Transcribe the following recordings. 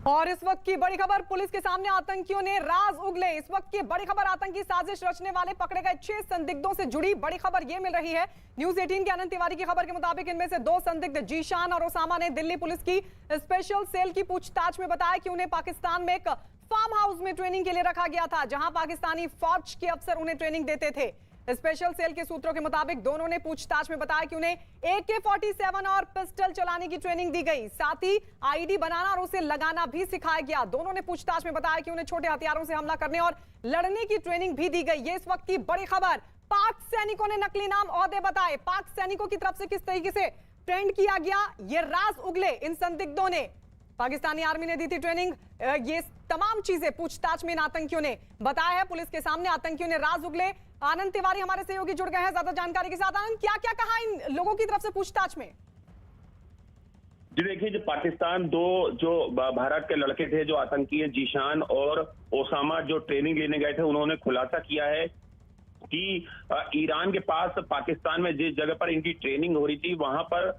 और इस वक्त की बड़ी खबर पुलिस के सामने, आतंकियों ने राज उगले। इस वक्त की बड़ी खबर, आतंकी साजिश रचने वाले पकड़े गए 6 संदिग्धों से जुड़ी बड़ी खबर यह मिल रही है। न्यूज 18 के अनंत तिवारी की खबर के मुताबिक इनमें से 2 संदिग्ध जीशान और ओसामा ने दिल्ली पुलिस की स्पेशल सेल की पूछताछ में बताया कि उन्हें पाकिस्तान में एक फार्म हाउस में ट्रेनिंग के लिए रखा गया था, जहां पाकिस्तानी फौज के अफसर उन्हें ट्रेनिंग देते थे। स्पेशल सेल के सूत्रों के मुताबिक दोनों ने पूछताछ में बताया कि उन्हें AK-47 और पिस्टल चलाने की ट्रेनिंग दी गई, साथ ही आईडी बनाना और उसे लगाना भी सिखाया गया। दोनों ने पूछताछ में बताया कि उन्हें छोटे हथियारों से हमला करने और लड़ने की ट्रेनिंग भी दी गई। ये इस वक्त की बड़ी खबर। पाक सैनिकों ने नकली नाम ओहदे बताए। पाक सैनिकों की तरफ से किस तरीके से ट्रेंड किया गया, ये राज उगले इन संदिग्धों ने। पाकिस्तानी आर्मी ने दी थी ट्रेनिंग, ये तमाम चीजें पूछताछ में इन आतंकियों ने बताया है पुलिस के सामने। आतंकियों ने राज उगले। आनंद तिवारी हमारे सहयोगी जुड़ गए हैं ज्यादा जानकारी के साथ। आनंद, क्या क्या कहा इन लोगों की तरफ से पूछताछ में? जी देखिए, जो पाकिस्तान 2 जो भारत के लड़के थे, जो आतंकी है, जीशान और ओसामा, जो ट्रेनिंग लेने गए थे, उन्होंने खुलासा किया है कि ईरान के पास पाकिस्तान में जिस जगह पर इनकी ट्रेनिंग हो रही थी, वहां पर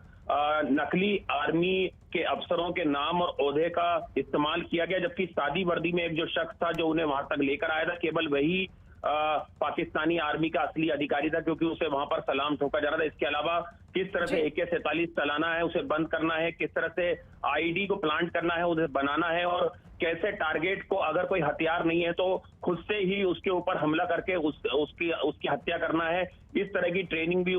नकली आर्मी के अफसरों के नाम और ओहदे का इस्तेमाल किया गया, जबकि सादी वर्दी में एक जो शख्स था जो उन्हें वहां तक लेकर आया था, केवल वही पाकिस्तानी आर्मी का असली अधिकारी था, क्योंकि उसे वहां पर सलाम ठोका जा रहा था। इसके अलावा किस तरह से AK-47 चलाना है, उसे बंद करना है, किस तरह से आईडी को प्लांट करना है, उसे बनाना है, और कैसे टारगेट को अगर कोई हथियार नहीं है तो खुद से ही उसके ऊपर हमला करके उसकी हत्या करना है। इस तरह की ट्रेनिंग भी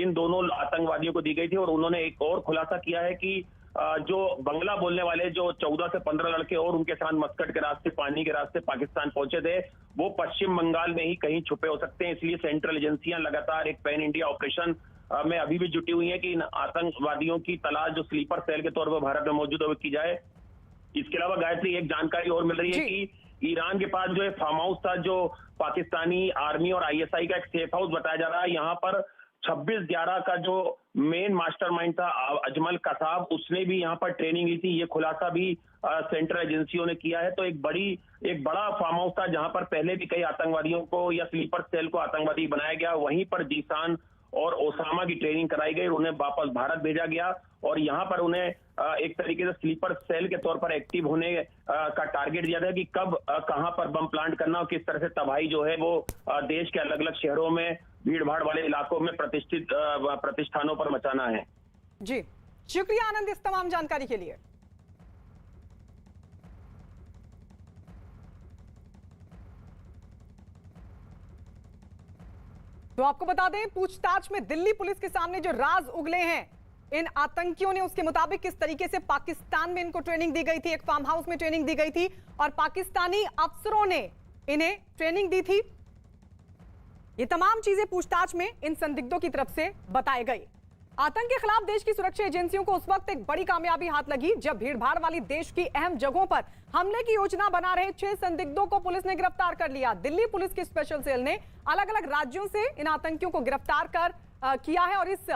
इन दोनों आतंकवादियों को दी गई थी। और उन्होंने एक और खुलासा किया है कि जो बंगला बोलने वाले जो 14 से 15 लड़के और उनके साथ मस्कट के रास्ते, पानी के रास्ते पाकिस्तान पहुंचे थे, वो पश्चिम बंगाल में ही कहीं छुपे हो सकते हैं। इसलिए सेंट्रल एजेंसियां लगातार एक पैन इंडिया ऑपरेशन में अभी भी जुटी हुई है कि इन आतंकवादियों की तलाश जो स्लीपर सेल के तौर पर भारत में मौजूद है, की जाए। इसके अलावा गायत्री, एक जानकारी और मिल रही है कि ईरान के पास जो एक फार्म हाउस था, जो पाकिस्तानी आर्मी और ISI का एक सेफ हाउस बताया जा रहा है, यहाँ पर 26/11 का जो मेन मास्टरमाइंड था अजमल कसाब, उसने भी यहाँ पर ट्रेनिंग ली थी। ये खुलासा भी सेंट्रल एजेंसियों ने किया है। तो एक बड़ा फार्म हाउस था जहां पर पहले भी कई आतंकवादियों को या स्लीपर सेल को आतंकवादी बनाया गया। वहीं पर जीशान और ओसामा की ट्रेनिंग कराई गई, उन्हें वापस भारत भेजा गया और यहाँ पर उन्हें एक तरीके से स्लीपर सेल के तौर पर एक्टिव होने का टारगेट दिया था कि कब कहां पर बम प्लांट करना और किस तरह से तबाही जो है वो देश के अलग अलग शहरों में, भीड़ भाड़ वाले इलाकों में प्रतिष्ठित प्रतिष्ठानों पर मचाना है। जी शुक्रिया आनंद इस तमाम जानकारी के लिए। तो आपको बता दें, पूछताछ में दिल्ली पुलिस के सामने जो राज उगले हैं इन आतंकियों ने, उसके मुताबिक किस तरीके से पाकिस्तान में इनको ट्रेनिंग दी गई थी, एक फार्म हाउस में ट्रेनिंग दी गई थी और पाकिस्तानी अफसरों ने इन्हें ट्रेनिंग दी थी। ये तमाम चीजें पूछताछ में इन संदिग्धों की तरफ से बताई गई। आतंक के खिलाफ देश की सुरक्षा एजेंसियों को उस वक्त एक बड़ी कामयाबी हाथ लगी जब भीड़भाड़ वाली देश की अहम जगहों पर हमले की योजना बना रहे 6 संदिग्धों को पुलिस ने गिरफ्तार कर लिया। दिल्ली पुलिस की स्पेशल सेल ने अलग अलग राज्यों से इन आतंकियों को गिरफ्तार किया है और इस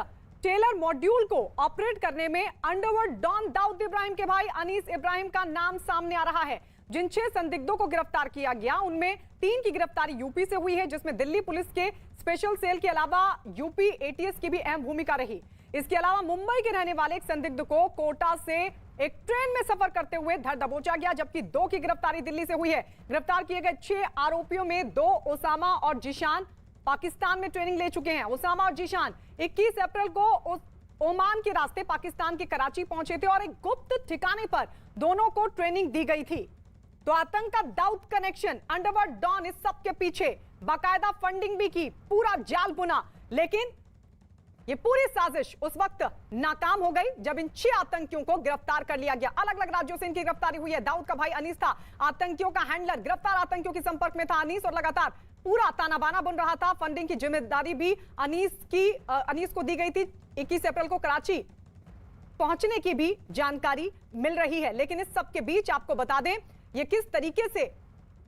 टेलर मॉड्यूल को ऑपरेट करने में अंडरवर्ल्ड डॉन दाऊद इब्राहिम के भाई अनीस इब्राहिम का नाम सामने आ रहा है। जिन 6 संदिग्धों को गिरफ्तार किया गया उनमें 3 की गिरफ्तारी यूपी से हुई है, जिसमें दिल्ली पुलिस के स्पेशल सेल के अलावा यूपी ATS की भी अहम भूमिका रही। इसके अलावा मुंबई के रहने वाले एक संदिग्ध को कोटा से एक ट्रेन में सफर करते हुए धर दबोचा गया, जबकि 2 की गिरफ्तारी दिल्ली से हुई है। गिरफ्तार किए गए 6 आरोपियों में 2 ओसामा और जीशान पाकिस्तान में ट्रेनिंग ले चुके हैं। ओसामा और जीशान 21 अप्रैल को ओमान के रास्ते पाकिस्तान के कराची पहुंचे थे और एक गुप्त ठिकाने पर दोनों को ट्रेनिंग दी गई थी। तो आतंक का दाऊद कनेक्शन, अंडरवर्ल्ड डॉन इस सब के पीछे बाकायदा फंडिंग भी की, पूरा जाल बुना, लेकिन ये पूरी साजिश उस वक्त नाकाम हो गई जब इन 6 आतंकियों को गिरफ्तार कर लिया गया। अलग अलग राज्यों से इनकी गिरफ्तारी हुई है। दाऊद का भाई अनीस था आतंकियों का हैंडलर, गिरफ्तार आतंकियों के संपर्क में था अनीस और लगातार पूरा ताना बाना बन रहा था। फंडिंग की जिम्मेदारी भी अनीस को दी गई थी। 21 अप्रैल को कराची पहुंचने की भी जानकारी मिल रही है। लेकिन इस सब के बीच आपको बता दें ये किस तरीके से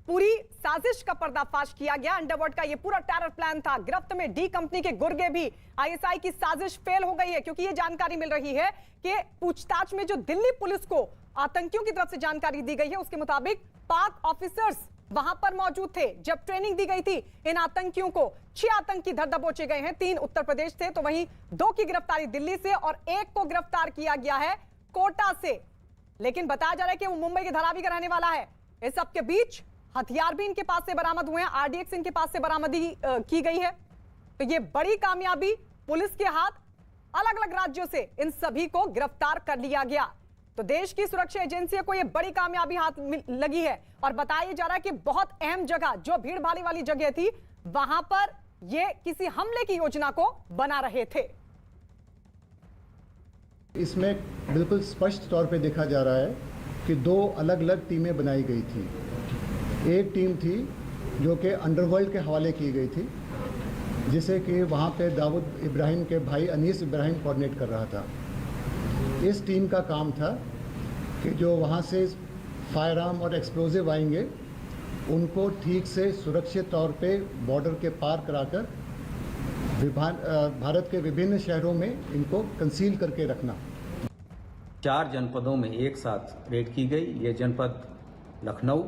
पूरी साजिश का पर्दाफाश किया गया। अंडरवर्ल्ड का ये पूरा टेरर प्लान था। गिरफ्त में डी कंपनी के गुर्गे भी। ISI की साजिश फेल हो गई है, क्योंकि ये जानकारी मिल रही है कि पूछताछ में जो दिल्ली पुलिस को आतंकियों की तरफ से जानकारी दी गई है उसके मुताबिक पाक ऑफिसर्स वहां पर मौजूद थे जब ट्रेनिंग दी गई थी इन आतंकियों को। 6 आतंकी धर दबोचे गए हैं, 3 उत्तर प्रदेश से, तो वहीं 2 की गिरफ्तारी दिल्ली से और 1 को गिरफ्तार किया गया है कोटा से। लेकिन बताया जा रहा है कि वो मुंबई के धारावी का रहने वाला है। इस सब के बीच हथियार भी इनके पास से बरामद हुए हैं, आरडीएक्स इनके पास से बरामदी की गई है। तो ये बड़ी कामयाबी, पुलिस के हाथ अलग अलग राज्यों से इन सभी को गिरफ्तार कर लिया गया। तो देश की सुरक्षा एजेंसियों को ये बड़ी कामयाबी हाथ लगी है और बताया जा रहा है कि बहुत अहम जगह, जो भीड़ भाड़ वाली जगह थी, वहां पर ये किसी हमले की योजना को बना रहे थे। इसमें बिल्कुल स्पष्ट तौर पे देखा जा रहा है कि दो अलग अलग टीमें बनाई गई थी। एक टीम थी जो कि अंडरवर्ल्ड के हवाले की गई थी, जिसे कि वहाँ पे दाऊद इब्राहिम के भाई अनीस इब्राहिम कोऑर्डिनेट कर रहा था। इस टीम का काम था कि जो वहाँ से फायर आर्म और एक्सप्लोजिव आएंगे, उनको ठीक से सुरक्षित तौर पे बॉर्डर के पार कराकर भारत के विभिन्न शहरों में इनको कंसील करके रखना। 4 जनपदों में एक साथ रेड की गई। ये जनपद लखनऊ,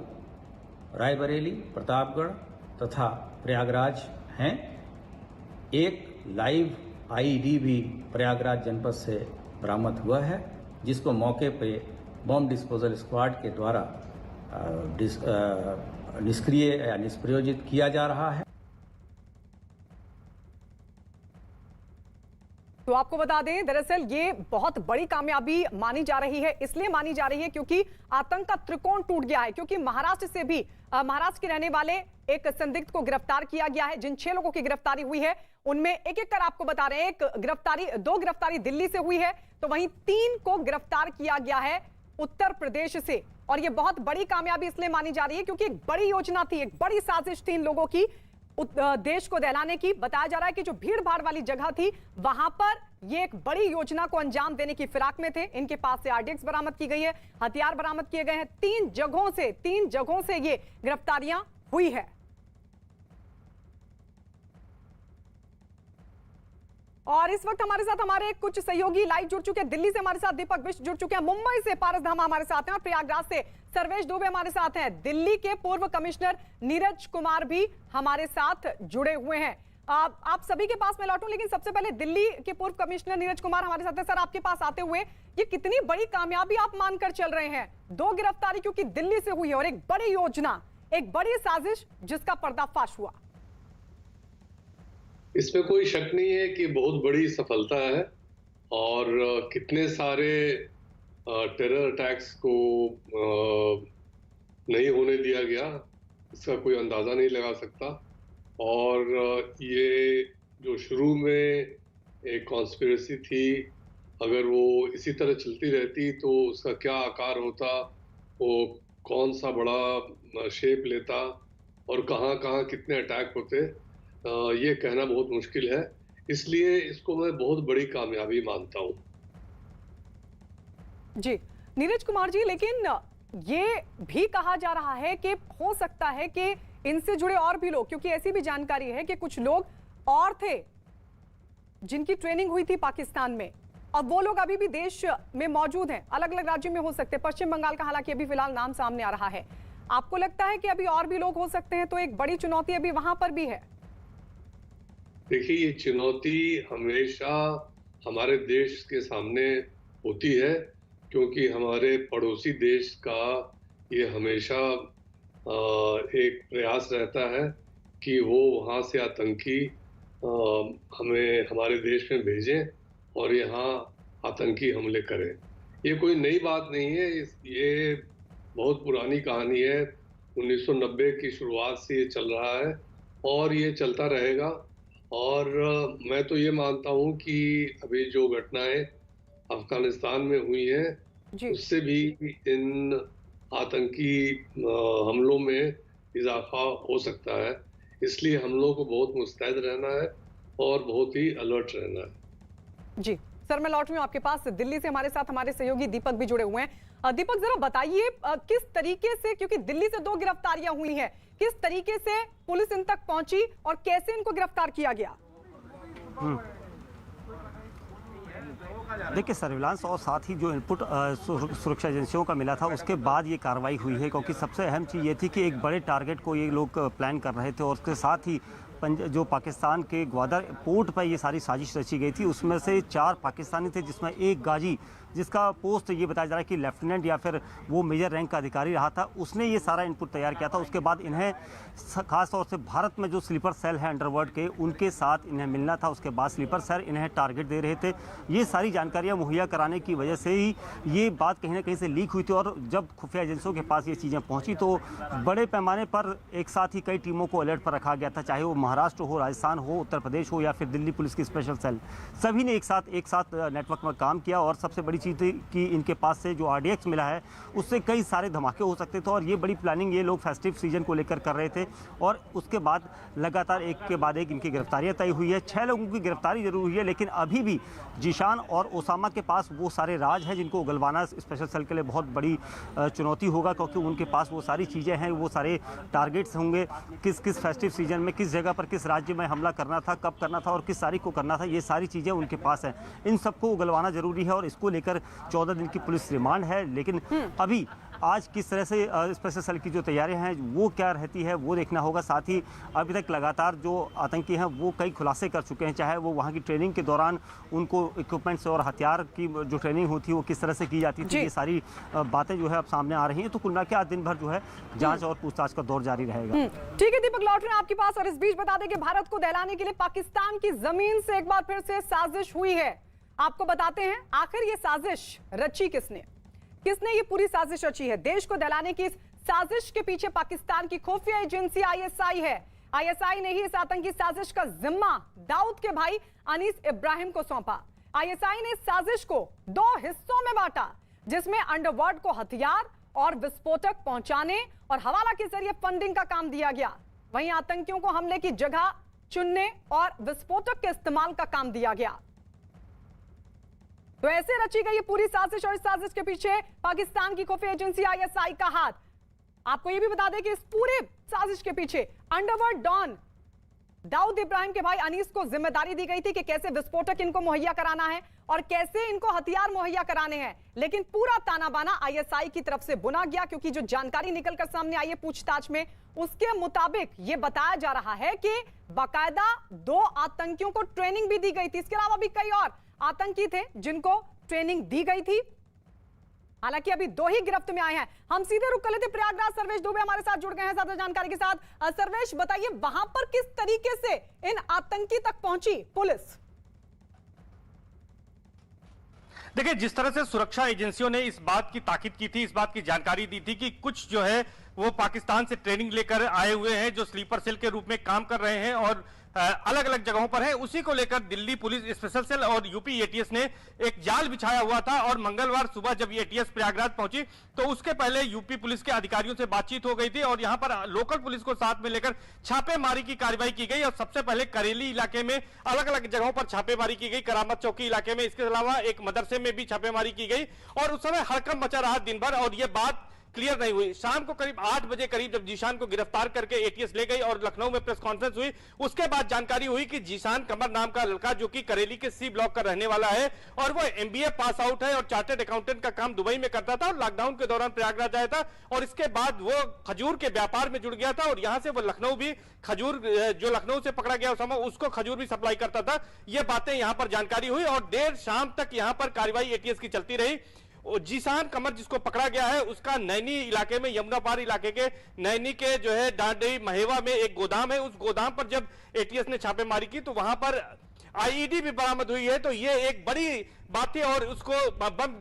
रायबरेली, प्रतापगढ़ तथा प्रयागराज हैं। एक लाइव आईईडी भी प्रयागराज जनपद से बरामद हुआ है, जिसको मौके पे बॉम्ब डिस्पोजल स्क्वाड के द्वारा निष्क्रिय या निष्प्रयोजित किया जा रहा है। तो आपको बता दें, दरअसल ये बहुत बड़ी कामयाबी मानी जा रही है। इसलिए मानी जा रही है क्योंकि आतंक का त्रिकोण टूट गया है, क्योंकि महाराष्ट्र से भी महाराष्ट्र के रहने वाले एक संदिग्ध को गिरफ्तार किया गया है। जिन 6 लोगों की गिरफ्तारी हुई है उनमें एक एक कर आपको बता रहे हैं, दो गिरफ्तारी दिल्ली से हुई है, तो वहीं 3 को गिरफ्तार किया गया है उत्तर प्रदेश से। और ये बहुत बड़ी कामयाबी इसलिए मानी जा रही है क्योंकि एक बड़ी योजना थी, एक बड़ी साजिश थी इन लोगों की देश को दहलाने की। बताया जा रहा है कि जो भीड़ भाड़ वाली जगह थी, वहां पर ये एक बड़ी योजना को अंजाम देने की फिराक में थे। इनके पास से आरडीएक्स बरामद की गई है, हथियार बरामद किए गए हैं। 3 जगहों से ये गिरफ्तारियां हुई है। और इस वक्त हमारे साथ हमारे कुछ सहयोगी लाइव जुड़ चुके हैं। दिल्ली से हमारे साथ दीपक बिष्ट जुड़ चुके हैं, मुंबई से पारस धामा हमारे साथ हैं और प्रयागराज से सर्वेश दुबे हमारे साथ हैं। दिल्ली के पूर्व कमिश्नर नीरज कुमार भी हमारे साथ जुड़े हुए हैं। आप सभी के पास मैं लौटूं, लेकिन सबसे पहले दिल्ली के पूर्व कमिश्नर नीरज कुमार हमारे साथ हैं। सर, आपके पास आते हुए ये कितनी बड़ी कामयाबी आप मानकर चल रहे हैं? 2 गिरफ्तारी क्योंकि दिल्ली से हुई है और एक बड़ी योजना, एक बड़ी साजिश जिसका पर्दाफाश हुआ। इसमें कोई शक नहीं है कि बहुत बड़ी सफलता है और कितने सारे टेरर अटैक्स को नहीं होने दिया गया, इसका कोई अंदाज़ा नहीं लगा सकता। और ये जो शुरू में एक कॉन्स्पिरेसी थी, अगर वो इसी तरह चलती रहती तो उसका क्या आकार होता, वो कौन सा बड़ा शेप लेता और कहाँ कहाँ कितने अटैक होते, ये कहना बहुत मुश्किल है। इसलिए इसको मैं बहुत बड़ी कामयाबी मानता हूँ। जी नीरज कुमार जी, लेकिन ये भी कहा जा रहा है कि हो सकता है कि इनसे जुड़े और भी लोग, क्योंकि ऐसी भी जानकारी है कि कुछ लोग और थे जिनकी ट्रेनिंग हुई थी पाकिस्तान में, और वो लोग अभी भी देश में मौजूद हैं। अलग अलग राज्यों में हो सकते हैं, पश्चिम बंगाल का हालांकि अभी फिलहाल नाम सामने आ रहा है। आपको लगता है कि अभी और भी लोग हो सकते हैं? तो एक बड़ी चुनौती अभी वहां पर भी है। देखिए, ये चुनौती हमेशा हमारे देश के सामने होती है, क्योंकि हमारे पड़ोसी देश का ये हमेशा एक प्रयास रहता है कि वो वहाँ से आतंकी हमें हमारे देश में भेजें और यहाँ आतंकी हमले करें। ये कोई नई बात नहीं है, ये बहुत पुरानी कहानी है। 1990 की शुरुआत से ये चल रहा है और ये चलता रहेगा। और मैं तो ये मानता हूँ कि अभी जो घटनाएं अफगानिस्तान में हुई हैं, उससे भी इन आतंकी हमलों में इजाफा हो सकता है। इसलिए हम लोगों को बहुत मुस्तैद रहना है और बहुत ही अलर्ट रहना है। जी सर, मैं लौट रही हूँ आपके पास। दिल्ली से हमारे साथ हमारे सहयोगी दीपक भी जुड़े हुए हैं। दीपक, जरा बताइए किस तरीके से, क्योंकि दिल्ली से 2 गिरफ्तारियां हुई हैं, किस तरीके से पुलिस इन तक पहुंची और कैसे इनको गिरफ्तार किया गया? देखिए, सर्विलांस और साथ ही जो इनपुट सुरक्षा एजेंसियों का मिला था, उसके बाद ये कार्रवाई हुई है। क्योंकि सबसे अहम चीज़ ये थी कि एक बड़े टारगेट को ये लोग प्लान कर रहे थे और उसके साथ ही जो पाकिस्तान के ग्वादर पोर्ट पर ये सारी साजिश रची गई थी, उसमें से 4 पाकिस्तानी थे, जिसमें एक गाजी जिसका पोस्ट ये बताया जा रहा है कि लेफ्टिनेंट या फिर वो मेजर रैंक का अधिकारी रहा था, उसने ये सारा इनपुट तैयार किया था। उसके बाद इन्हें खास तौर से भारत में जो स्लीपर सेल है अंडरवर्ल्ड के, उनके साथ इन्हें मिलना था। उसके बाद स्लीपर सेल इन्हें टारगेट दे रहे थे। ये सारी जानकारियां मुहैया कराने की वजह से ही ये बात कहीं ना कहीं से लीक हुई थी, और जब खुफिया एजेंसियों के पास ये चीज़ें पहुंची तो बड़े पैमाने पर एक साथ ही कई टीमों को अलर्ट पर रखा गया था, चाहे वो महाराष्ट्र हो, राजस्थान हो, उत्तर प्रदेश हो या फिर दिल्ली पुलिस की स्पेशल सेल। सभी ने एक साथ नेटवर्क में काम किया, और सबसे बड़ी चीज़ थी कि इनके पास से जो RDX मिला है उससे कई सारे धमाके हो सकते थे, और ये बड़ी प्लानिंग ये लोग फेस्टिव सीजन को लेकर कर रहे थे। और उसके बाद लगातार एक के बाद एक इनकी गिरफ्तारियां तय हुई है। 6 लोगों की गिरफ्तारी जरूर हुई है, लेकिन अभी भी जीशान और ओसामा के पास वो सारे राज हैं जिनको उगलवाना स्पेशल सेल के लिए बहुत बड़ी चुनौती होगा, क्योंकि उनके पास वो सारी चीज़ें हैं, वो सारे टारगेट्स होंगे, किस किस फेस्टिव सीजन में किस जगह पर किस राज्य में हमला करना था, कब करना था और किस तारीख को करना था, ये सारी चीज़ें उनके पास हैं। इन सबको उगलवाना जरूरी है, और इसको लेकर 14 दिन की पुलिस रिमांड है। लेकिन अभी आज किस तरह से स्पेशल सेल की जो तैयारियां हैं वो क्या रहती है वो देखना होगा। साथ ही अभी तक लगातार जो आतंकी हैं वो कई खुलासे कर चुके हैं, चाहे वो वहाँ की ट्रेनिंग के दौरान उनको इक्विपमेंट्स और हथियार की जो ट्रेनिंग होती है वो किस तरह से की जाती थी, ये सारी बातें जो है अब सामने आ रही हैं। तो कुल मिला के आज दिन भर जो है जाँच और पूछताछ का दौर जारी रहेगा। ठीक है दीपक, लौट रहे हैं आपके पास। और इस बीच बता दें कि भारत को दहलाने के लिए पाकिस्तान की जमीन से एक बार फिर से साजिश हुई है। आपको बताते हैं आखिर ये साजिश रची किसने ये पूरी साजिश रची है। देश को दहलाने की इस साजिश के पीछे पाकिस्तान की खुफिया एजेंसी ISI है। ISI ने ही इस आतंकी साजिश का जिम्मा दाऊद के भाई अनीस इब्राहिम को सौंपा। ISI ने इस साजिश को 2 हिस्सों में बांटा, जिसमें अंडरवर्ल्ड को हथियार और विस्फोटक पहुंचाने और हवाला के जरिए फंडिंग का काम दिया गया। वहीं आतंकियों को हमले की जगह चुनने और विस्फोटक के इस्तेमाल का काम दिया गया। तो ऐसे रची गई ये पूरी साजिश, और इस साजिश के पीछे पाकिस्तान की खुफिया एजेंसी ISI का हाथ। आपको ये भी बता दें कि इस पूरे साजिश के पीछे अंडरवर्ल्ड डॉन दाऊद इब्राहिम के भाई अनीस को जिम्मेदारी दी गई थी कि कैसे विस्फोटक इनको मुहैया कराना है और कैसे इनको हथियार मुहैया कराने हैं। लेकिन पूरा ताना बाना ISI की तरफ से बुना गया, क्योंकि जो जानकारी निकलकर सामने आई है पूछताछ में, उसके मुताबिक ये बताया जा रहा है कि बाकायदा 2 आतंकियों को ट्रेनिंग भी दी गई थी। इसके अलावा भी कई और आतंकी थे जिनको ट्रेनिंग दी गई थी। हालांकि अभी 2 ही गिरफ्त में आए हैं। हम सीधे रुक कर लेते प्रयागराज। सर्वेश दुबे हमारे साथ जुड़ गए हैं ज्यादा जानकारी के साथ। सर्वेश, बताइए वहां पर किस तरीके से इन आतंकी तक पहुंची पुलिस? देखिए, जिस तरह से सुरक्षा एजेंसियों ने इस बात की ताकीद की थी, इस बात की जानकारी दी थी कि कुछ जो है वो पाकिस्तान से ट्रेनिंग लेकर आए हुए हैं, जो स्लीपर सेल के रूप में काम कर रहे हैं और अलग अलग जगहों पर है, उसी को लेकर दिल्ली पुलिस स्पेशल सेल और यूपी ATS ने एक जाल बिछाया हुआ था। और मंगलवार सुबह जब ATS प्रयागराज पहुंची तो उसके पहले यूपी पुलिस के अधिकारियों से बातचीत हो गई थी, और यहां पर लोकल पुलिस को साथ में लेकर छापेमारी की कार्रवाई की गई। और सबसे पहले करेली इलाके में अलग अलग जगहों पर छापेमारी की गई, करामत चौकी इलाके में, इसके अलावा एक मदरसे में भी छापेमारी की गई। और उस समय हड़कंप मचा रहा दिन भर, और यह बात क्लियर नहीं हुई। शाम को करीब 8 बजे करीब जब जीशान को गिरफ्तार करके ATS ले गई और लखनऊ में प्रेस कॉन्फ्रेंस हुई, उसके बाद जानकारी हुई कि जीशान कमर नाम का लड़का, जो कि करेली के C ब्लॉक का रहने वाला है और वो MBA पास आउट है और चार्टर्ड अकाउंटेंट का काम दुबई में करता था, और लॉकडाउन के दौरान प्रयागराज आया था, और इसके बाद वो खजूर के व्यापार में जुड़ गया था, और यहां से वो लखनऊ भी खजूर, जो लखनऊ से पकड़ा गया उसामा, उसको खजूर भी सप्लाई करता था। ये बातें यहां पर जानकारी हुई, और देर शाम तक यहां पर कार्रवाई ATS की चलती रही। जीशान कमर जिसको पकड़ा गया है उसका नैनी इलाके में, यमुनापार इलाके के नैनी के जो है डांडी महेवा में एक गोदाम है, उस गोदाम पर जब ATS ने छापेमारी की तो वहां पर IED भी बरामद हुई है। तो ये एक बड़ी बात है, और उसको बम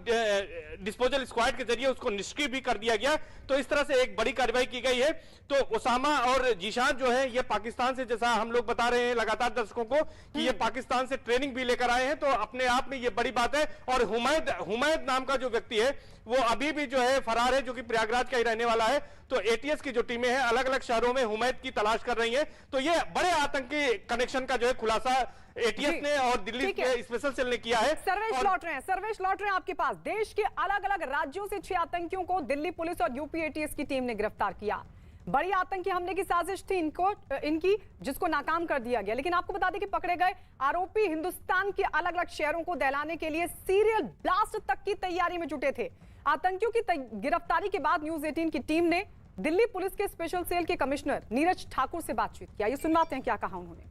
डिस्पोजल स्क्वाड के जरिए उसको निष्क्रिय भी कर दिया गया। तो इस तरह से एक बड़ी कार्रवाई की गई है। तो ओसामा और जीशान जो है ये पाकिस्तान से, जैसा हम लोग बता रहे हैं लगातार दर्शकों को कि ये पाकिस्तान से ट्रेनिंग भी लेकर आए हैं, तो अपने आप में ये बड़ी बात है। और हुमैद नाम का जो व्यक्ति है वो अभी भी जो है फरार है, जो कि प्रयागराज का ही रहने वाला है। तो ATS की जो टीमें हैं अलग अलग शहरों में हुमैद की तलाश कर रही हैं। तो ये बड़े आतंकी कनेक्शन का जो है खुलासा ATS ने और दिल्ली के स्पेशल सेल ने किया है। सर्वेश लौट रहे हैं आपके पास। देश के अलग अलग राज्यों से 6 आतंकियों को दिल्ली पुलिस और यूपी ATS की टीम ने गिरफ्तार किया। बड़ी आतंकी हमले की साजिश थी इनकी, जिसको नाकाम कर दिया गया। लेकिन आपको बता दें कि पकड़े गए आरोपी हिंदुस्तान के अलग अलग शहरों को दहलाने के लिए सीरियल ब्लास्ट तक की तैयारी में जुटे थे। आतंकियों की गिरफ्तारी के बाद न्यूज 18 की टीम ने दिल्ली पुलिस के स्पेशल सेल के कमिश्नर नीरज ठाकुर से बातचीत किया। ये सुनवाते हैं क्या कहा उन्होंने।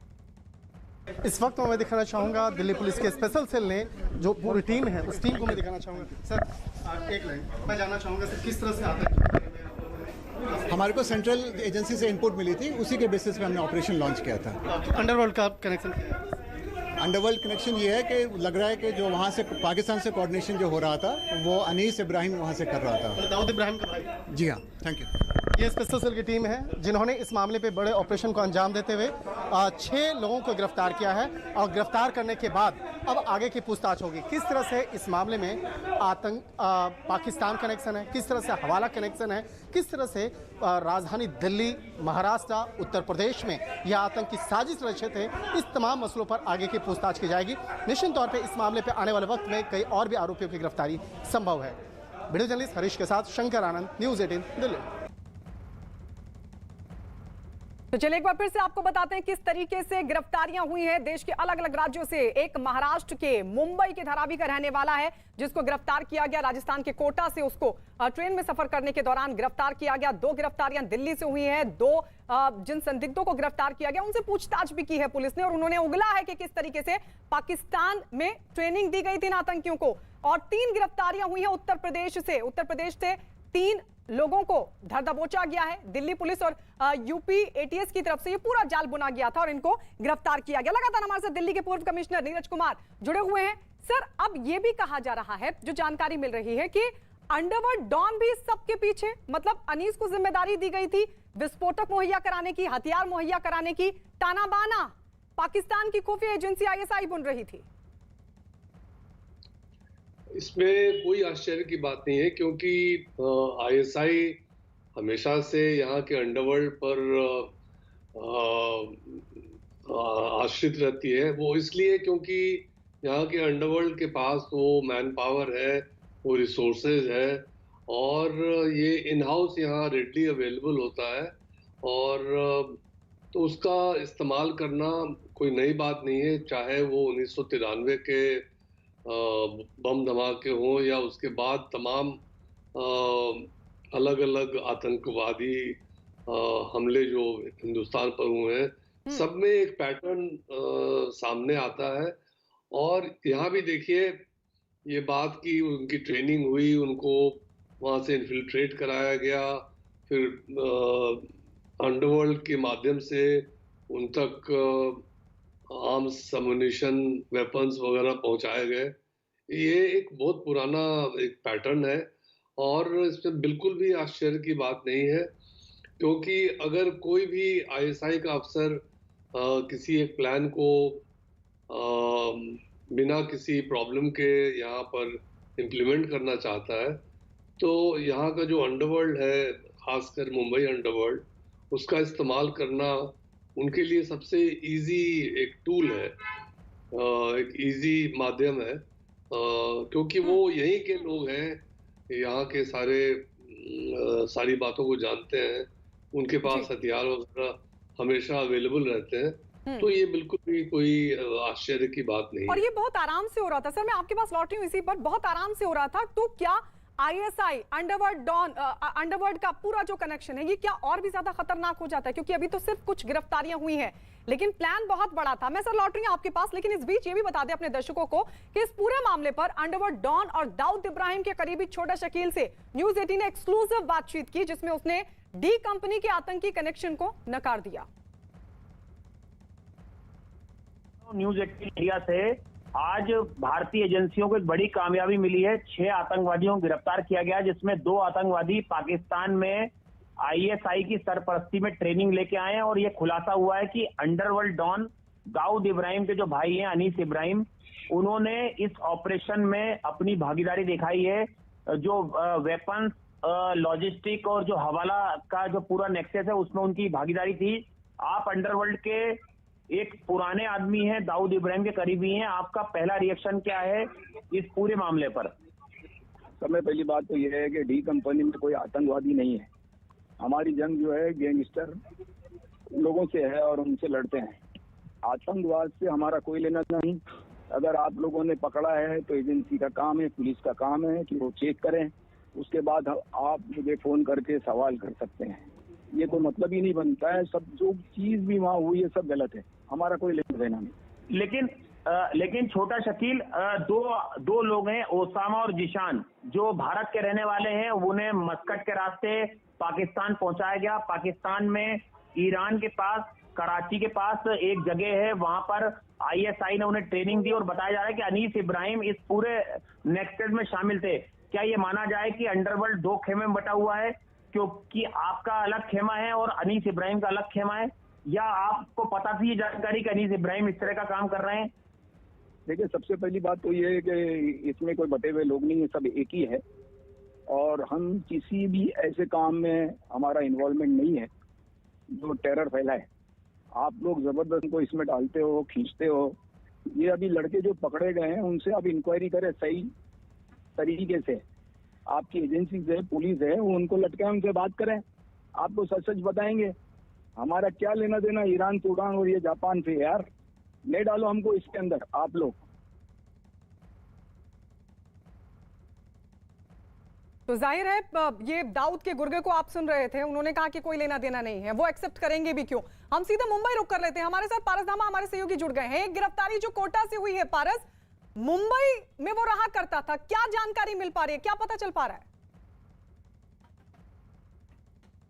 इस वक्त मैं दिखाना चाहूंगा दिल्ली पुलिस के स्पेशल सेल ने जो पूरी टीम है उस टीम को मैं दिखाना चाहूंगा। सर एक लाइन मैं जानना चाहूंगा सर किस तरह से आता है। हमारे को सेंट्रल एजेंसी से इनपुट मिली थी, उसी के बेसिस पे हमने ऑपरेशन लॉन्च किया था। अंडरवर्ल्ड का कनेक्शन, अंडरवर्ल्ड कनेक्शन ये है कि लग रहा है कि जो वहाँ से पाकिस्तान से कोऑर्डिनेशन जो हो रहा था वो अनीस इब्राहिम वहाँ से कर रहा था। दाऊद इब्राहिम का भाई। जी हाँ, थैंक यू। ये स्पेशल सेल की टीम है जिन्होंने इस मामले पे बड़े ऑपरेशन को अंजाम देते हुए 6 लोगों को गिरफ्तार किया है और गिरफ्तार करने के बाद अब आगे की पूछताछ होगी। किस तरह से इस मामले में पाकिस्तान कनेक्शन है, किस तरह से हवाला कनेक्शन है, किस तरह से राजधानी दिल्ली, महाराष्ट्र, उत्तर प्रदेश में यह आतंकी साजिश रचित है, इस तमाम मसलों पर आगे की पूछताछ की जाएगी। निश्चित तौर पर इस मामले पर आने वाले वक्त में कई और भी आरोपियों की गिरफ्तारी संभव है। वीडियो जर्नलिस्ट हरीश के साथ शंकर आनंद, न्यूज़ 18 दिल्ली। तो चलिए एक बार फिर से आपको बताते हैं किस तरीके से गिरफ्तारियां हुई हैं देश के अलग अलग राज्यों से। एक महाराष्ट्र के मुंबई के धारावी का रहने वाला है जिसको गिरफ्तार किया गया। राजस्थान के कोटा से उसको ट्रेन में सफर करने के दौरान गिरफ्तार किया गया। 2 गिरफ्तारियां दिल्ली से हुई हैं। 2 जिन संदिग्धों को गिरफ्तार किया गया उनसे पूछताछ भी की है पुलिस ने और उन्होंने उगला है कि किस तरीके से पाकिस्तान में ट्रेनिंग दी गई थी इन आतंकियों को। और 3 गिरफ्तारियां हुई हैं उत्तर प्रदेश से 3 लोगों को धर दबोचा गया है। दिल्ली पुलिस और यूपी एटीएस की तरफ से ये पूरा जाल बुना गया था और इनको गिरफ्तार किया गया। लगातार हमारे साथ दिल्ली के पूर्व कमिश्नर नीरज कुमार जुड़े हुए हैं। सर, अब ये भी कहा जा रहा है, जो जानकारी मिल रही है कि अंडरवर्ल्ड डॉन भी सबके पीछे, मतलब अनीस को जिम्मेदारी दी गई थी विस्फोटक मुहैया कराने की, हथियार मुहैया कराने की। ताना बाना पाकिस्तान की खुफिया एजेंसी आईएसआई बुन रही थी। इसमें कोई आश्चर्य की बात नहीं है क्योंकि आईएसआई हमेशा से यहाँ के अंडरवर्ल्ड पर आश्रित रहती है। वो इसलिए क्योंकि यहाँ के अंडरवर्ल्ड के पास वो मैन पावर है, वो रिसोर्सेज है और ये इन हाउस यहाँ रेडली अवेलेबल होता है और तो उसका इस्तेमाल करना कोई नई बात नहीं है। चाहे वो 1993 के बम धमाके हों या उसके बाद तमाम अलग अलग आतंकवादी हमले जो हिंदुस्तान पर हुए हैं, सब में एक पैटर्न सामने आता है। और यहाँ भी देखिए ये बात की उनकी ट्रेनिंग हुई, उनको वहाँ से इन्फिल्ट्रेट कराया गया, फिर अंडरवर्ल्ड के माध्यम से उन तक आर्म्स, अम्युनिशन, वेपन्स वगैरह पहुंचाए गए। ये एक बहुत पुराना एक पैटर्न है और इसमें बिल्कुल भी आश्चर्य की बात नहीं है क्योंकि अगर कोई भी आईएसआई का अफसर किसी एक प्लान को बिना किसी प्रॉब्लम के यहाँ पर इम्प्लीमेंट करना चाहता है तो यहाँ का जो अंडरवर्ल्ड है, खासकर मुंबई अंडरवर्ल्ड, उसका इस्तेमाल करना उनके लिए सबसे इजी एक टूल है, एक इजी माध्यम है क्योंकि वो यहीं के लोग हैं, यहाँ के सारी बातों को जानते हैं, उनके पास हथियार वगैरह हमेशा अवेलेबल रहते हैं। तो ये बिल्कुल भी कोई आश्चर्य की बात नहीं। और ये बहुत आराम से हो रहा था। सर, मैं आपके पास लौट रही हूँ इसी पर, बहुत आराम से हो रहा था। तो क्या आईएसआई अंडरवर्ल्ड का पूरा जो कनेक्शन है ये क्या और भी ज्यादा खतरनाक हो जाता है? क्योंकि अभी तो सिर्फ कुछ गिरफ्तारियां हुई हैं लेकिन प्लान बहुत बड़ा था। मैं सर लौट रही हूं आपके पास, लेकिन इस बीच ये भी बता दें अपने दर्शकों को कि इस पूरे मामले पर अंडरवर्ल्ड डॉन और दाऊद इब्राहिम के करीबी छोटा शकील से न्यूज़ 18 ने एक्सक्लूसिव बातचीत की जिसमें उसने डी कंपनी के आतंकी कनेक्शन को नकार दिया। न्यूज़ 18 इंडिया से आज भारतीय एजेंसियों को एक बड़ी कामयाबी मिली है। 6 आतंकवादियों को गिरफ्तार किया गया जिसमें 2 आतंकवादी पाकिस्तान में आईएसआई की सरपरस्ती में ट्रेनिंग लेके आए हैं और ये खुलासा हुआ है कि अंडरवर्ल्ड डॉन दाऊद इब्राहिम के जो भाई हैं अनीस इब्राहिम, उन्होंने इस ऑपरेशन में अपनी भागीदारी दिखाई है। जो वेपन्स, लॉजिस्टिक और जो हवाला का जो पूरा नेक्सस है उसमें उनकी भागीदारी थी। आप अंडरवर्ल्ड के एक पुराने आदमी हैं, दाऊद इब्राहिम के करीबी हैं, आपका पहला रिएक्शन क्या है इस पूरे मामले पर? सबसे पहली बात तो यह है कि डी कंपनी में कोई आतंकवादी नहीं है। हमारी जंग जो है गैंगस्टर लोगों से है और उनसे लड़ते हैं। आतंकवाद से हमारा कोई लेना नहीं। अगर आप लोगों ने पकड़ा है तो एजेंसी का काम है, पुलिस का काम है कि वो चेक करें उसके बाद आप मुझे फोन करके सवाल कर सकते हैं। ये कोई मतलब ही नहीं बनता है। सब जो चीज भी वहाँ हुई है सब गलत है, हमारा कोई लेना देना नहीं। लेकिन छोटा शकील, दो लोग हैं, ओसामा और जिशान, जो भारत के रहने वाले हैं। उन्हें मस्कट के रास्ते पाकिस्तान पहुंचाया गया। पाकिस्तान में ईरान के पास, कराची के पास एक जगह है, वहां पर ISI ने उन्हें ट्रेनिंग दी और बताया जा रहा है कि अनीस इब्राहिम इस पूरे नेक्सटेड में शामिल थे। क्या ये माना जाए कि अंडरवर्ल्ड दो खेमे में बटा हुआ है, क्योंकि आपका अलग खेमा है और अनीस इब्राहिम का अलग खेमा है, या आपको पता थी ये जानकारी कि अनीस इब्राहिम इस तरह का काम कर रहे हैं? देखिए, सबसे पहली बात तो ये है कि इसमें कोई बटे हुए लोग नहीं है, सब एक ही है और हम किसी भी ऐसे काम में हमारा इन्वॉल्वमेंट नहीं है जो टेरर फैलाए। आप लोग जबरदस्त को इसमें डालते हो, खींचते हो। ये अभी लड़के जो पकड़े गए हैं उनसे आप इंक्वायरी करें सही तरीके से। आपकी एजेंसी है, पुलिस है, वो उनको लटके उनसे बात करें, आपको सच सच बताएंगे। हमारा क्या लेना देना ईरान, सूडान और ये जापान से यार। ले डालो हमको इसके अंदर आप लोग। तो जाहिर है ये दाऊद के गुर्गे को आप सुन रहे थे, उन्होंने कहा कि कोई लेना देना नहीं है, वो एक्सेप्ट करेंगे भी क्यों। हम सीधे मुंबई रुक कर लेते हैं। हमारे साथ पारस धामा हमारे सहयोगी जुड़ गए हैं। एक गिरफ्तारी जो कोटा से हुई है पारस, मुंबई में वो रहा करता था, क्या जानकारी मिल पा रही है, क्या पता चल पा रहा है?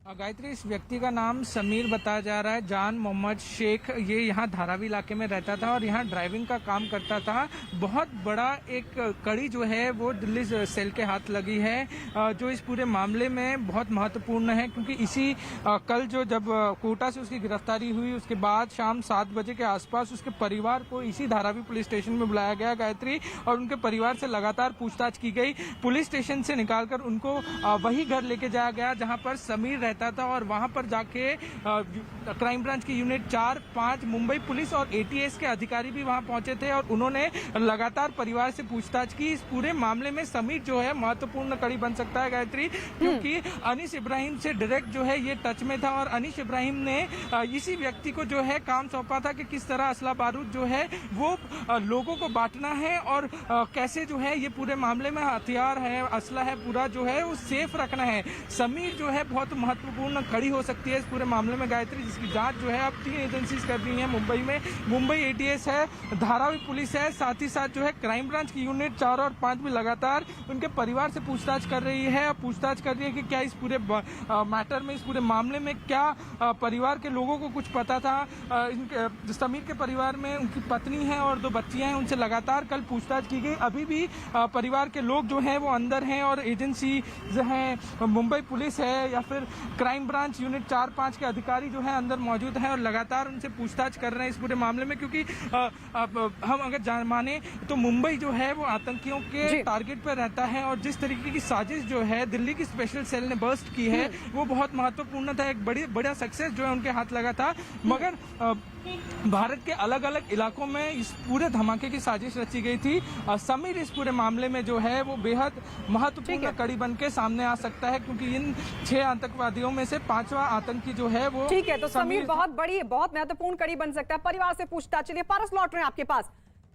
गायत्री, इस व्यक्ति का नाम समीर बताया जा रहा है, जान मोहम्मद शेख। ये यहाँ धारावी इलाके में रहता था और यहाँ ड्राइविंग का काम करता था। बहुत बड़ा एक कड़ी जो है वो दिल्ली सेल के हाथ लगी है, जो इस पूरे मामले में बहुत महत्वपूर्ण है, क्योंकि इसी कल जो जब कोटा से उसकी गिरफ्तारी हुई, उसके बाद शाम 7 बजे के आसपास उसके परिवार को इसी धारावी पुलिस स्टेशन में बुलाया गया गायत्री, और उनके परिवार से लगातार पूछताछ की गई। पुलिस स्टेशन से निकालकर उनको वही घर लेके जाया गया जहाँ पर समीर रहता था, और वहां पर जाके क्राइम ब्रांच की यूनिट 4, 5 मुंबई पुलिस और ATS के अधिकारी भी वहां पहुंचे थे और उन्होंने लगातार परिवार से पूछताछ की। इस पूरे मामले में समीर जो है महत्वपूर्ण कड़ी बन सकता है गायत्री, क्योंकि अनीस इब्राहिम से डायरेक्ट जो है ये टच में था और अनीस इब्राहिम ने इसी व्यक्ति को जो है काम सौंपा था कि किस तरह असला बारूद जो है वो लोगों को बांटना है और कैसे जो है ये पूरे मामले में हथियार है, असला है, पूरा जो है वो सेफ रखना है। समीर जो है बहुत महत्वपूर्ण कड़ी हो सकती है इस पूरे मामले में गायत्री, जिसकी जांच जो है अब 3 एजेंसीज कर रही हैं मुंबई में। मुंबई ATS है, धारावी पुलिस है, साथ ही साथ जो है क्राइम ब्रांच की यूनिट 4 और 5 भी लगातार उनके परिवार से पूछताछ कर रही है, पूछताछ कर रही है कि क्या इस पूरे मैटर में, इस पूरे मामले में क्या परिवार के लोगों को कुछ पता था। समीर के परिवार में उनकी पत्नी है और 2 बच्चियां हैं, उनसे लगातार कल पूछताछ की गई। अभी भी परिवार के लोग जो हैं वो अंदर हैं और एजेंसी जो है मुंबई पुलिस है या फिर क्राइम ब्रांच यूनिट 4, 5 के अधिकारी जो है अंदर मौजूद हैं और लगातार उनसे पूछताछ कर रहे हैं इस पूरे मामले में, क्योंकि हम अगर माने तो मुंबई जो है वो आतंकियों के टारगेट पर रहता है और जिस तरीके की साजिश जो है दिल्ली की स्पेशल सेल ने बर्स्ट की है वो बहुत महत्वपूर्ण था। एक बड़ा सक्सेस जो है उनके हाथ लगा था, मगर भारत के अलग अलग इलाकों में इस पूरे धमाके की साजिश रची गई थी। समीर इस पूरे मामले में जो है वो बेहद महत्वपूर्ण कड़ी बन के सामने आ सकता है, क्योंकि इन 6 आतंकवादियों में से 5वां आतंकी जो है वो ठीक है। तो समीर बहुत महत्वपूर्ण कड़ी बन सकता है। परिवार से पूछताछ। चलिए पारस, लौट रहे हैं आपके पास।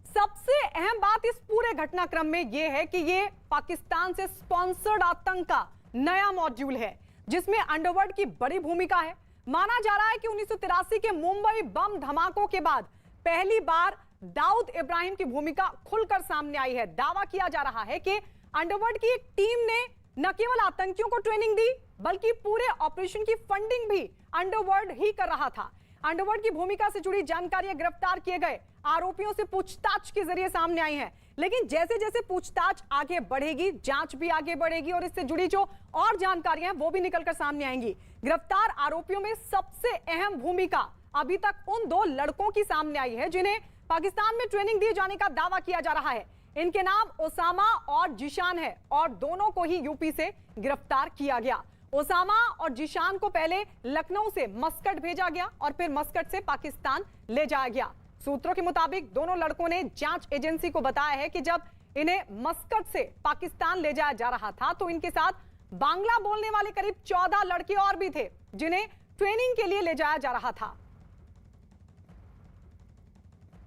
सबसे अहम बात इस पूरे घटनाक्रम में यह है कि ये पाकिस्तान से स्पॉन्सर्ड आतंक का नया मॉड्यूल है, जिसमें अंडरवर्ल्ड की बड़ी भूमिका है। माना जा रहा है कि 1983 के मुंबई बम धमाकों के बाद पहली बार दाऊद इब्राहिम की भूमिका खुलकर सामने आई है। दावा किया जा रहा है कि अंडरवर्ल्ड की एक टीम ने न केवल आतंकियों को ट्रेनिंग दी, बल्कि पूरे ऑपरेशन की फंडिंग भी अंडरवर्ल्ड ही कर रहा था। अंडरवर्ल्ड की भूमिका से जुड़ी जानकारियां गिरफ्तार किए गए आरोपियों से पूछताछ के जरिए सामने आई हैं। लेकिन जैसे जैसे पूछताछ आगे बढ़ेगी, जांच भी आगे बढ़ेगी और इससे जुड़ी जो और जानकारियां हैं वो भी निकलकर सामने आएंगी। गिरफ्तार आरोपियों में सबसे अहम भूमिका अभी तक उन 2 लड़कों की सामने आई है जिन्हें पाकिस्तान में ट्रेनिंग दिए जाने का दावा किया जा रहा है। इनके नाम ओसामा और जिशान है और दोनों को ही यूपी से गिरफ्तार किया गया। ओसामा और जिशान को पहले लखनऊ से मस्कट भेजा गया और फिर मस्कट से पाकिस्तान ले जाया गया। सूत्रों के मुताबिक दोनों लड़कों ने जांच एजेंसी को बताया है कि जब इन्हें मस्कट से पाकिस्तान ले जाया जा रहा था तो इनके साथ बांग्ला बोलने वाले करीब 14 लड़के और भी थे जिन्हें ट्रेनिंग के लिए ले जाया जा रहा था।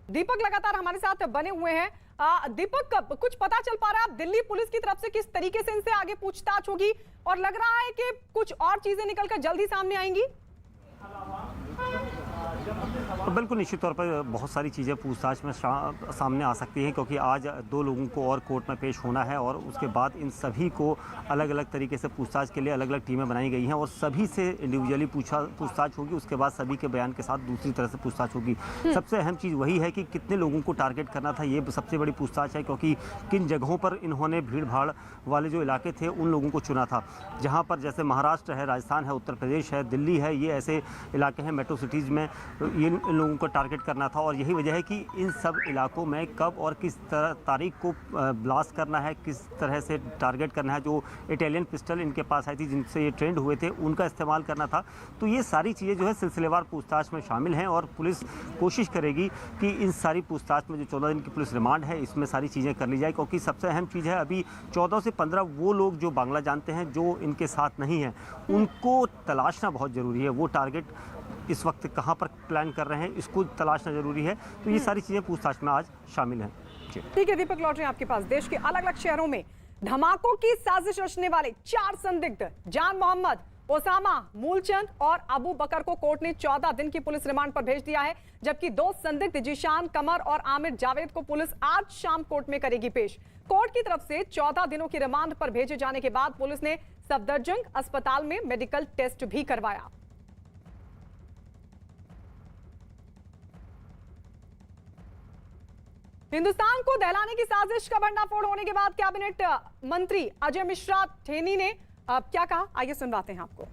दीपक लगातार हमारे साथ बने हुए हैं। दीपक, कुछ पता चल पा रहा है दिल्ली पुलिस की तरफ से किस तरीके से इनसे आगे पूछताछ होगी, और लग रहा है कि कुछ और चीजें निकलकर जल्द ही सामने आएंगी? बिल्कुल, निश्चित तौर पर बहुत सारी चीज़ें पूछताछ में सामने आ सकती हैं, क्योंकि आज 2 लोगों को और कोर्ट में पेश होना है और उसके बाद इन सभी को अलग अलग तरीके से पूछताछ के लिए अलग अलग टीमें बनाई गई हैं और सभी से इंडिविजुअली पूछताछ होगी। उसके बाद सभी के बयान के साथ दूसरी तरह से पूछताछ होगी। सबसे अहम चीज़ वही है कि कितने लोगों को टारगेट करना था, ये सबसे बड़ी पूछताछ है, क्योंकि किन जगहों पर इन्होंने भीड़ भाड़ वाले जो इलाके थे उन लोगों को चुना था, जहाँ पर जैसे महाराष्ट्र है, राजस्थान है, उत्तर प्रदेश है, दिल्ली है, ये ऐसे इलाके हैं मेट्रो सिटीज़ में इन लोगों को टारगेट करना था। और यही वजह है कि इन सब इलाकों में कब और किस तारीख को ब्लास्ट करना है, किस तरह से टारगेट करना है। जो इटालियन पिस्टल इनके पास आई थी जिनसे ये ट्रेंड हुए थे, उनका इस्तेमाल करना था। तो ये सारी चीज़ें जो है सिलसिलेवार पूछताछ में शामिल हैं और पुलिस कोशिश करेगी कि इन सारी पूछताछ में जो 14 दिन की पुलिस रिमांड है इसमें सारी चीज़ें कर ली जाए, क्योंकि सबसे अहम चीज़ है अभी 14 से 15 वो लोग जो बांग्ला जानते हैं, जो इनके साथ नहीं हैं, उनको तलाशना बहुत ज़रूरी है। वो टारगेट इस वक्त कहाँ पर प्लान कर रहे हैं, इसको तलाशना जरूरी है। तो ये सारी चीज़ें पूछताछ में आज शामिल हैं। ठीक है दीपक, लौट रहे हैं आपके पास। देश के अलग अलग शहरों में धमाकों की साजिश रचने वाले 4 संदिग्ध जान मोहम्मद, ओसामा, मूलचंद और अबू बकर को कोर्ट ने 14 दिन की पुलिस रिमांड पर भेज दिया है, जबकि 2 संदिग्ध जीशान, कमर और आमिर जावेद को पुलिस आज शाम कोर्ट में करेगी पेश। कोर्ट की तरफ से 14 दिनों की रिमांड पर भेजे जाने के बाद पुलिस ने सफदरजंग अस्पताल में मेडिकल टेस्ट भी करवाया। हिंदुस्तान को दहलाने की साजिश का भंडाफोड़ होने के बाद कैबिनेट मंत्री अजय मिश्रा ठेनी ने क्या कहा, आइए सुनवाते हैं आपको।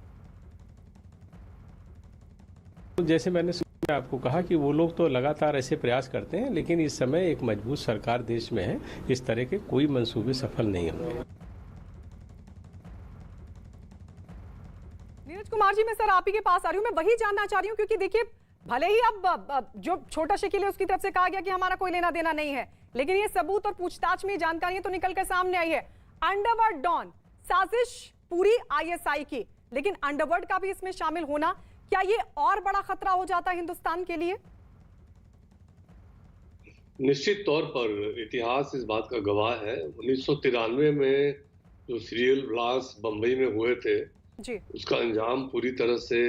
जैसे मैंने आपको कहा कि वो लोग तो लगातार ऐसे प्रयास करते हैं, लेकिन इस समय एक मजबूत सरकार देश में है, इस तरह के कोई मंसूबे सफल नहीं होंगे। नीरज कुमार जी, मैं सर आप ही के पास आ रही हूँ। मैं वही जानना चाह रही हूँ, क्योंकि देखिए भले ही अब जो छोटा शकील है उसकी तरफ से कहा गया कि हमारा कोई लेना देना नहीं है, लेकिन ये सबूत और पूछताछ में जानकारियां तो निकल कर सामने आई है। अंडरवर्ल्ड डॉन साजिश पूरी आईएसआई की, लेकिन अंडरवर्ल्ड का भी इसमें शामिल होना, क्या ये और बड़ा खतरा हो जाता है हिंदुस्तान के लिए? निश्चित तौर पर इतिहास इस बात का गवाह है। 1993 में जो सीरियल ब्लास्ट बंबई में हुए थे जी, उसका अंजाम पूरी तरह से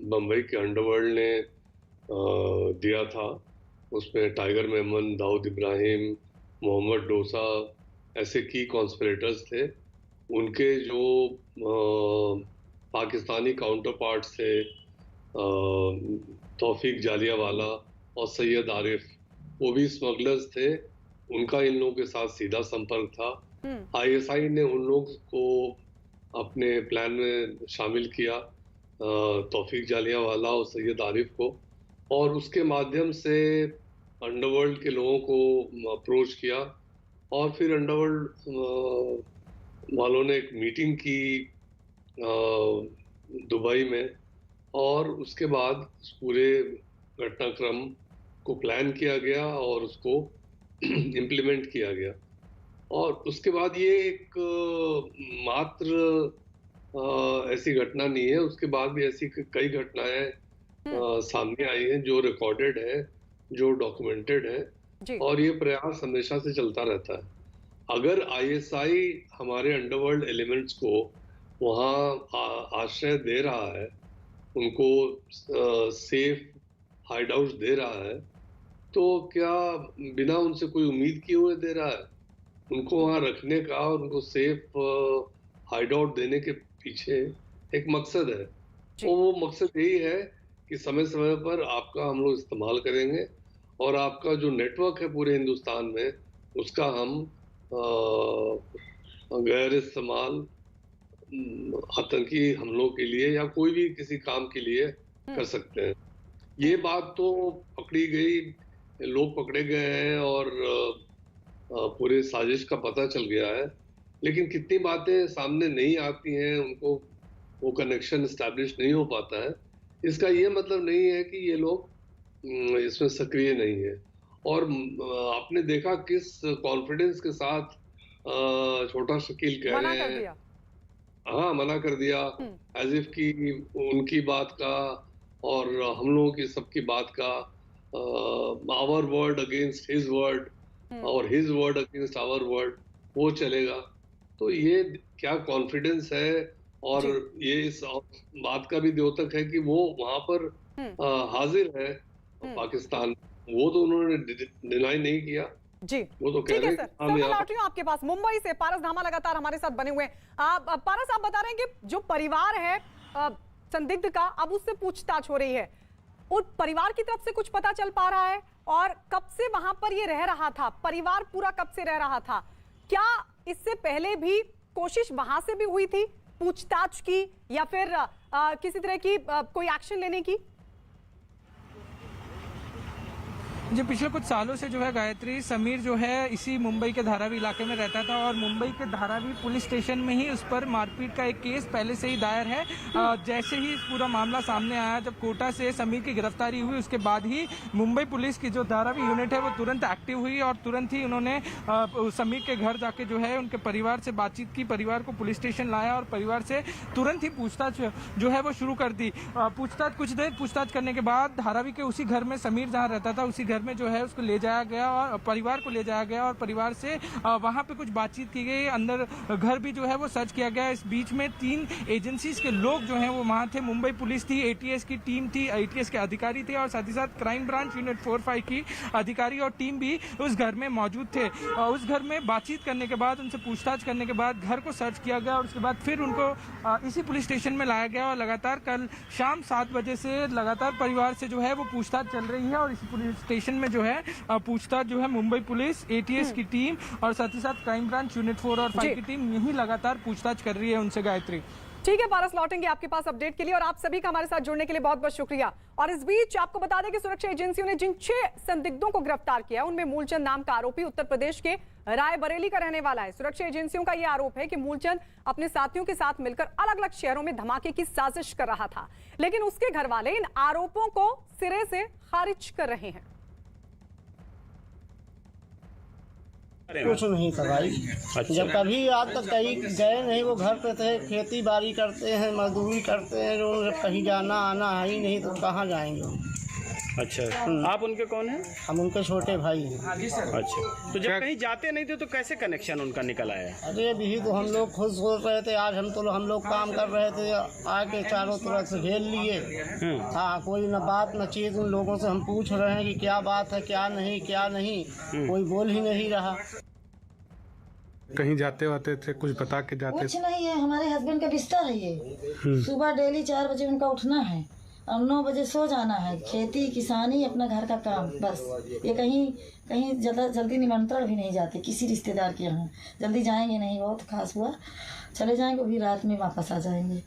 बंबई के अंडरवर्ल्ड ने दिया था। उसमें टाइगर मेमन, दाऊद इब्राहिम, मोहम्मद डोसा ऐसे की कॉन्स्पिरेटर्स थे। उनके जो पाकिस्तानी काउंटर पार्ट्स थे, तौफीक जालियावाला और सैयद आरिफ, वो भी स्मगलर्स थे। उनका इन लोगों के साथ सीधा संपर्क था। आईएसआई ने उन लोगों को अपने प्लान में शामिल किया, तौफीक जालियावाला और सैयद आरिफ को, और उसके माध्यम से अंडरवर्ल्ड के लोगों को अप्रोच किया। और फिर अंडरवर्ल्ड वालों ने एक मीटिंग की दुबई में, और उसके बाद उस पूरे घटनाक्रम को प्लान किया गया और उसको इम्प्लीमेंट किया गया। और उसके बाद ये एक मात्र ऐसी घटना नहीं है, उसके बाद भी ऐसी कई घटनाएं सामने आई हैं जो रिकॉर्डेड है, जो डॉक्यूमेंटेड है, और ये प्रयास हमेशा से चलता रहता है। अगर आईएसआई हमारे अंडरवर्ल्ड एलिमेंट्स को वहाँ आश्रय दे रहा है, उनको सेफ हाइड आउट दे रहा है, तो क्या बिना उनसे कोई उम्मीद किए हुए दे रहा है? उनको वहाँ रखने का और उनको सेफ हाइड आउट देने के पीछे एक मकसद है, और वो मकसद यही है कि समय समय पर आपका हम लोग इस्तेमाल करेंगे, और आपका जो नेटवर्क है पूरे हिंदुस्तान में, उसका हम गैर इस्तेमाल आतंकी हमलों के लिए या कोई भी किसी काम के लिए कर सकते हैं। ये बात तो पकड़ी गई, लोग पकड़े गए हैं और पूरे साजिश का पता चल गया है, लेकिन कितनी बातें सामने नहीं आती हैं, उनको वो कनेक्शन एस्टैब्लिश नहीं हो पाता है। इसका ये मतलब नहीं है कि ये लोग इसमें सक्रिय नहीं है। और आपने देखा किस कॉन्फिडेंस के साथ छोटा शकील कह रहे हैं, हाँ मना कर दिया, एज इफ की उनकी बात का और हम लोगों की सबकी बात का our word against his word, और his word against our word वो चलेगा। तो ये क्या कॉन्फिडेंस है, और ये इस बात का भी द्योतक है कि वो वहां पर हाजिर है पाकिस्तान, वो तो उन्होंने डिनाई नहीं किया जी। वो तो कह ठीक रहे है सर, मैं लौट रही हूँ आपके पास मुंबई से। पारस धामा लगातार हमारे साथ बने हुए हैं। पारस, आप बता रहे हैं कि जो परिवार है संदिग्ध का, अब उससे पूछताछ हो रही है, और परिवार की तरफ से कुछ पता चल पा रहा है? और कब से वहां पर ये रह रहा था, परिवार पूरा कब से रह रहा था? क्या इससे पहले भी कोशिश वहां से भी हुई थी पूछताछ की, या फिर किसी तरह की कोई एक्शन लेने की? जो पिछले कुछ सालों से जो है गायत्री, समीर जो है इसी मुंबई के धारावी इलाके में रहता था, और मुंबई के धारावी पुलिस स्टेशन में ही उस पर मारपीट का एक केस पहले से ही दायर है। जैसे ही पूरा मामला सामने आया, जब कोटा से समीर की गिरफ्तारी हुई, उसके बाद ही मुंबई पुलिस की जो धारावी यूनिट है वो तुरंत एक्टिव हुई, और तुरंत ही उन्होंने समीर के घर जाके जो है उनके परिवार से बातचीत की, परिवार को पुलिस स्टेशन लाया और परिवार से तुरंत ही पूछताछ जो है वो शुरू कर दी। कुछ देर पूछताछ करने के बाद धारावी के उसी घर में समीर जहाँ रहता था, उसी घर में जो है उसको ले जाया गया और परिवार को ले जाया गया, और परिवार से वहां पे कुछ बातचीत की गई। अंदर घर भी जो है वो सर्च किया गया। इस बीच में 3 एजेंसीज के लोग जो हैं वो वहां थे। मुंबई पुलिस थी, एटीएस की टीम थी, एटीएस के अधिकारी थे, और साथ ही साथ क्राइम ब्रांच यूनिट 4-5 की अधिकारी और टीम भी उस घर में मौजूद थे। उस घर में बातचीत करने के बाद, उनसे पूछताछ करने के बाद घर को सर्च किया गया, और उसके बाद फिर उनको इसी पुलिस स्टेशन में लाया गया, और लगातार कल शाम 7 बजे से लगातार परिवार से जो है वो पूछताछ चल रही है। और इसी पुलिस स्टेशन में जो है पूछताछ जो है मुंबई पुलिस, एटीएस की टीम और साथ ही साथ क्राइम ब्रांच यूनिट 4 और 5 की टीम यही लगातार पूछताछ कर रही है उनसे। गायत्री, ठीक है पारस, लौटेंगे आपके पास अपडेट के लिए, और आप सभी का हमारे साथ जुड़ने के लिए बहुत बहुत शुक्रिया। और इस बीच आपको बता दें कि सुरक्षा एजेंसियों ने जिन 6 संदिग्धों को गिरफ्तार किया, उनमें मूलचंद नाम का आरोपी उत्तर प्रदेश के रायबरेली का रहने वाला है। सुरक्षा एजेंसियों का यह आरोप है कि मूलचंद अपने साथियों के साथ मिलकर अलग अलग शहरों में धमाके की साजिश कर रहा था, लेकिन उसके घर वाले इन आरोपों को सिरे से खारिज कर रहे हैं। कुछ नहीं था भाई। जब कभी आज तक कहीं गए नहीं, वो घर पे थे, खेती बाड़ी करते हैं, मजदूरी करते हैं, जब कहीं जाना आना है ही नहीं तो कहाँ जाएंगे। अच्छा, आप उनके कौन हैं? हम उनके छोटे भाई हैं। अच्छा, तो जब कहीं जाते नहीं थे तो कैसे कनेक्शन उनका निकल आया? अरे अभी तो हम लोग खुद सोच रहे थे, आज हम लोग काम कर रहे थे, आके चारों तरफ से घेर लिए। हाँ, कोई न बात न चीज, उन लोगों से हम पूछ रहे हैं कि क्या बात है, क्या नहीं, कोई बोल ही नहीं रहा। कहीं जाते वाते थे, कुछ बता के जाते? कुछ नहीं है, हमारे हस्बैंड का बिस्तर है ये। सुबह डेली 4 बजे उनका उठना है और 9 बजे सो जाना है। खेती किसानी अपना घर का काम, बस। ये कहीं ज़्यादा जल्दी निमंत्रण भी नहीं जाते किसी रिश्तेदार के यहाँ, जल्दी जाएंगे नहीं, बहुत खास हुआ चले जाएंगे, अभी रात में वापस आ जाएंगे।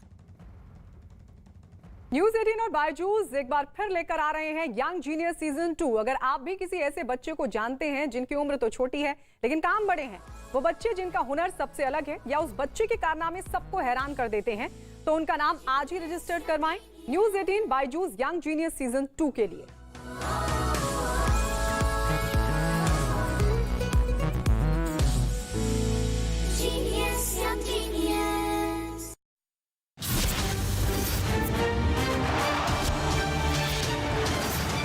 न्यूज़ 18 और बायजूस एक बार फिर लेकर आ रहे हैं यंग जीनियस सीजन 2। अगर आप भी किसी ऐसे बच्चे को जानते हैं जिनकी उम्र तो छोटी है लेकिन काम बड़े हैं, वो बच्चे जिनका हुनर सबसे अलग है, या उस बच्चे के कारनामे सबको हैरान कर देते हैं, तो उनका नाम आज ही रजिस्टर्ड करवाएं news 18 Byju's young genius season 2 के लिए। Genius, young genius.